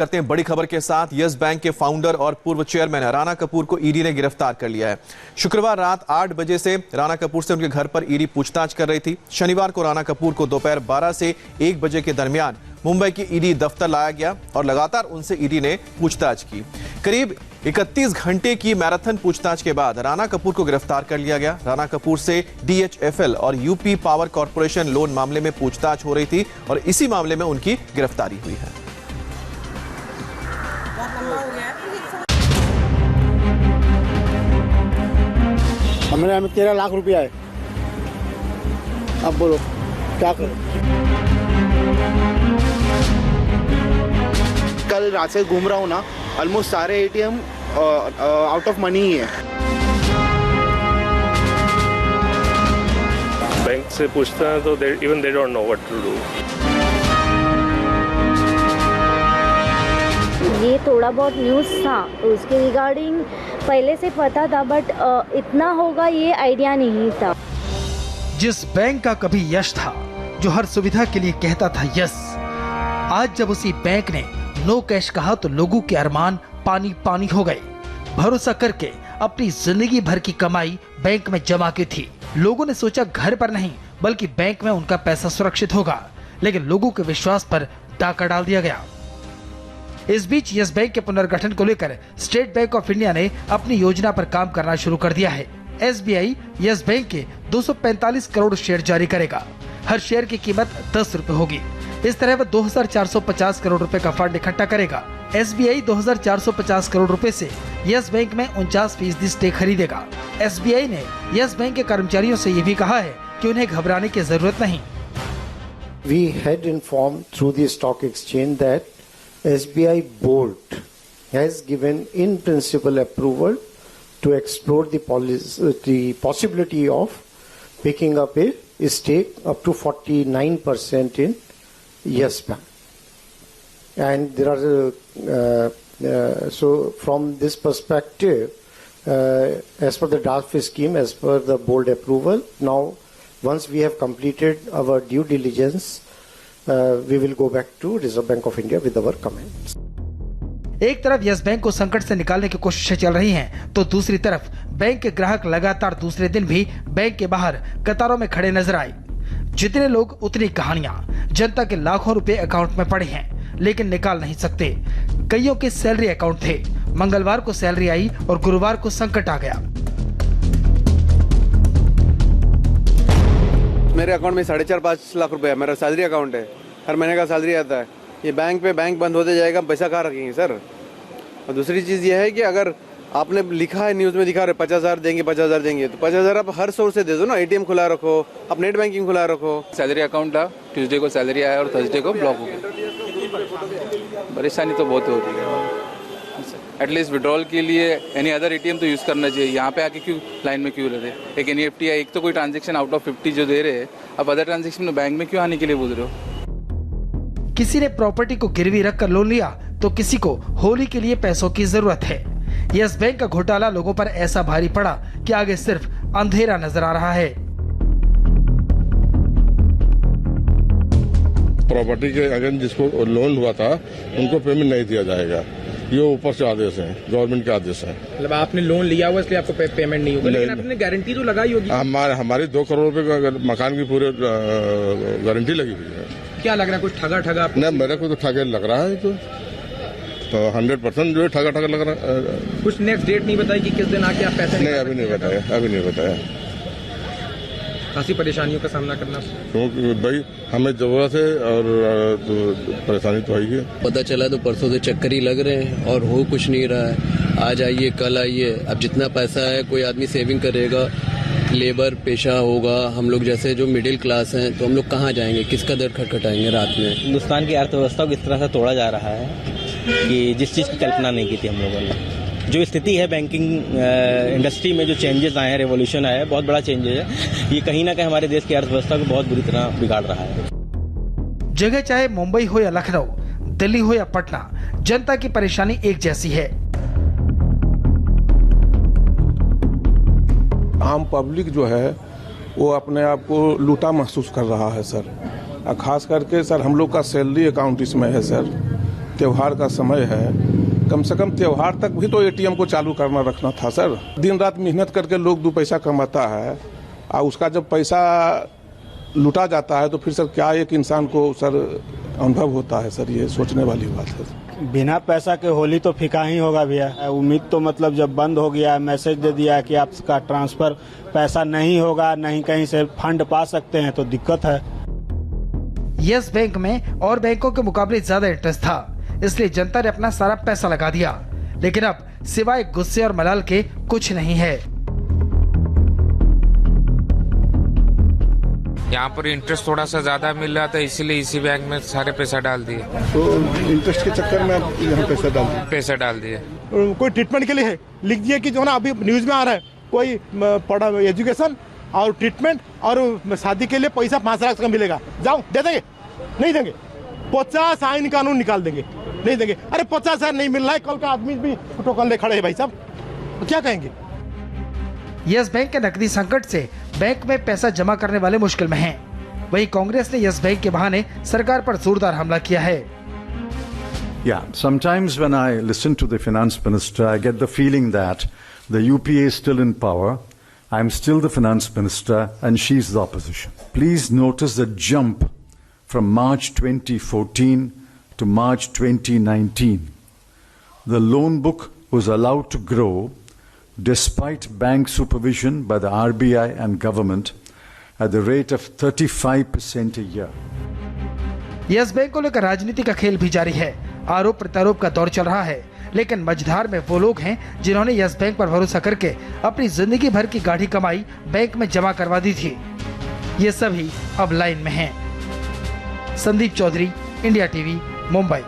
करते हैं बड़ी खबर के साथ। यस बैंक के फाउंडर और पूर्व चेयरमैन राणा कपूर को ईडी ने गिरफ्तार कर लिया है। शुक्रवार रात 8 बजे से राणा कपूर से उनके घर पर ईडी पूछताछ कर रही थी। शनिवार को राणा कपूर को दोपहर 12 से 1 बजे के दरमियान मुंबई की ईडी दफ्तर लाया गया और लगातार उनसे ईडी ने पूछताछ की। करीब 31 घंटे की मैराथन पूछताछ के बाद राणा कपूर को गिरफ्तार कर लिया गया। राणा कपूर से DHFL और यूपी पावर कॉर्पोरेशन लोन मामले में पूछताछ हो रही थी और इसी मामले में उनकी गिरफ्तारी हुई है। हमारे यहाँ 13 लाख रुपया है। अब बोलो क्या करें। कल रात से घूम रहा हूँ ना, ऑलमोस्ट सारे ATM आउट ऑफ मनी ही है। बैंक से पूछते हैं तो even they don't know what to do. ये थोड़ा बहुत न्यूज़ था तो उसके रिगार्डिंग पहले से पता था, बट इतना होगा ये आइडिया नहीं था। जिस बैंक का कभी यश था, जो हर सुविधा के लिए कहता था यस, आज जब उसी बैंक ने नो कैश कहा तो लोगों के अरमान पानी पानी हो गए। भरोसा करके अपनी जिंदगी भर की कमाई बैंक में जमा की थी। लोगों ने सोचा घर पर नहीं बल्कि बैंक में उनका पैसा सुरक्षित होगा, लेकिन लोगों के विश्वास पर डाका डाल दिया गया। इस बीच यस बैंक के पुनर्गठन को लेकर स्टेट बैंक ऑफ इंडिया ने अपनी योजना पर काम करना शुरू कर दिया है। SBI यस बैंक के 245 करोड़ शेयर जारी करेगा। हर शेयर की कीमत 10 रुपए होगी। इस तरह वह 2450 करोड़ रुपए का फंड इकट्ठा करेगा। SBI 2450 करोड़ रुपए से यस बैंक में 49% स्टेक खरीदेगा। SBI ने यस बैंक के कर्मचारियों से ये भी कहा है कि उन्हें घबराने की जरूरत नहीं। We had informed through the stock exchange that SBI board has given in principle approval to explore the possibility of picking up a stake up to 49% in Yes Bank. And there are so from this perspective, as per the draft scheme, as per the board approval, now once we have completed our due diligence, we will go back to Reserve Bank of India with our comments. एक तरफ yes bank को संकट से निकालने की कोशिशें चल रही हैं, तो दूसरी तरफ बैंक के ग्राहक लगातार दूसरे दिन भी बैंक के बाहर कतारों में खड़े नजर आए। जितने लोग उतनी कहानियां। जनता के लाखों रुपए अकाउंट में पड़े हैं, लेकिन निकाल नहीं सकते। कईयों के सैलरी अकाउंट थे। मंगलवार को सैलरी आई और गुरुवार को संकट आ गया। मेरे अकाउंट में 4.5-5 लाख रुपए है। मेरा सैलरी अकाउंट है, हर महीने का सैलरी आता है। ये बैंक बंद होते जाएगा, पैसा कहाँ रखेंगे सर। और दूसरी चीज़ ये है कि अगर आपने लिखा है, न्यूज़ में दिखा रहे 50,000 देंगे 50,000 देंगे, तो 50,000 आप हर सोर्स से दे दो ना। ATM खुला रखो, आप नेट बैंकिंग खुला रखो। सैलरी अकाउंट था, ट्यूसडे को सैलरी आया और थर्सडे को ब्लॉक हो गया। परेशानी तो बहुत हो रही है। एटलीस्ट विड्रॉल के लिए एनी अदर ATM तो यूज़ करना चाहिए। यहाँ पे आके क्यों लाइन में क्यों लगे। एक NEFT है, एक तो कोई ट्रांजेक्शन आउट ऑफ 50 जो दे रहे हैं, अब अदर ट्रांजेक्शन में बैंक में क्यों आने के लिए बोल रहे हो। किसी ने प्रॉपर्टी को गिरवी रखकर लोन लिया, तो किसी को होली के लिए पैसों की जरूरत है। यस बैंक का घोटाला लोगों पर ऐसा भारी पड़ा कि आगे सिर्फ अंधेरा नजर आ रहा है। प्रॉपर्टी के अगेंस्ट जिसको लोन हुआ था उनको पेमेंट नहीं दिया जाएगा। ये ऊपर से आदेश है, गवर्नमेंट का आदेश है। मतलब आपने लोन लिया हुआ इसलिए आपको पेमेंट नहीं होगा, लेकिन आपने गारंटी तो लगाई होगी। हमारी 2 करोड़ रुपए का मकान की पूरी गारंटी लगी हुई है। क्या लग रहा है, कुछ ठगा? नहीं, मेरे को तो ठगे लग रहा है। तो 100% जो है ठगा लग रहा है। कुछ नेक्स्ट डेट नहीं बताई कि किस दिन आके आप पैसे नहीं, अभी नहीं बताया। काफी परेशानियों का सामना करना, क्योंकि भाई हमें जरूरत है और तो परेशानी तो है। पता चला तो परसों से चक्कर ही लग रहे हैं और हो कुछ नहीं रहा है। आज आइए कल आइए, अब जितना पैसा है कोई आदमी सेविंग करेगा, लेबर पेशा होगा। हम लोग जैसे जो मिडिल क्लास हैं तो हम लोग कहाँ जाएंगे, किसका दर खटखटाएंगे रात में। हिंदुस्तान की अर्थव्यवस्था को इस तरह से तोड़ा जा रहा है कि जिस चीज़ की कल्पना नहीं की थी हम लोगों ने। जो स्थिति है बैंकिंग इंडस्ट्री में, जो चेंजेस आए हैं, रेवोल्यूशन आया है, बहुत बड़ा चेंजेस है। ये कहीं ना कहीं हमारे देश की अर्थव्यवस्था को बहुत बुरी तरह बिगाड़ रहा है। जगह चाहे मुंबई हो या लखनऊ, दिल्ली हो या पटना, जनता की परेशानी एक जैसी है। आम पब्लिक जो है वो अपने आप को लूटा महसूस कर रहा है सर। खास करके सर हम लोग का सैलरी अकाउंट इसमें है सर, त्योहार का समय है, कम से कम त्योहार तक भी तो एटीएम को चालू करना रखना था सर। दिन रात मेहनत करके लोग 2 पैसा कमाता है और उसका जब पैसा लुटा जाता है तो फिर सर क्या एक इंसान को सर अनुभव होता है सर, ये सोचने वाली बात है। बिना पैसा के होली तो फीका ही होगा भैया। उम्मीद तो मतलब जब बंद हो गया, मैसेज दे दिया कि आपका ट्रांसफर पैसा नहीं होगा, नहीं कहीं से फंड पा सकते हैं, तो दिक्कत है। यस बैंक में और बैंकों के मुकाबले ज्यादा इंटरेस्ट था, इसलिए जनता ने अपना सारा पैसा लगा दिया। लेकिन अब सिवाय गुस्से और मलाल के कुछ नहीं है। यहाँ पर इंटरेस्ट थोड़ा सा ज्यादा मिल रहा था, इसीलिए इसी बैंक में सारे पैसा डाल दिए। तो इंटरेस्ट के चक्कर में आप यहाँ पैसा डाल दिए। कोई ट्रीटमेंट के लिए है, लिख दिया कि जो ना अभी न्यूज में आ रहा है, कोई पढ़ा एजुकेशन और ट्रीटमेंट और शादी के लिए पैसा 5 लाख का मिलेगा, जाओ दे देंगे, नहीं देंगे। 50 आइन कानून निकाल देंगे, नहीं देंगे। अरे 50,000 नहीं मिल रहा है, कल का आदमी भी टोकन ले खड़े है भाई साहब, तो क्या कहेंगे। यस बैंक के नकदी संकट से बैंक में पैसा जमा करने वाले मुश्किल में हैं। वहीं कांग्रेस ने यस बैंक के बहाने सरकार पर जोरदार हमला किया है। Yeah, sometimes when I listen to the finance minister, I get the feeling that the UPA is still in power. I'm still the finance minister and she's the opposition. Please notice the jump from March 2014 to March 2019. The loan book was allowed to grow despite bank supervision by the RBI and government at the rate of 35% a year. Yes bank को लेकर राजनीति का खेल भी जारी है। आरोप प्रत्यारोप का दौर चल रहा है, लेकिन मझधार में वो लोग हैं जिन्होंने यस बैंक पर भरोसा करके अपनी जिंदगी भर की गाढ़ी कमाई बैंक में जमा करवा दी थी। ये सभी अब लाइन में हैं। Sandeep Chaudhary, India TV, Mumbai.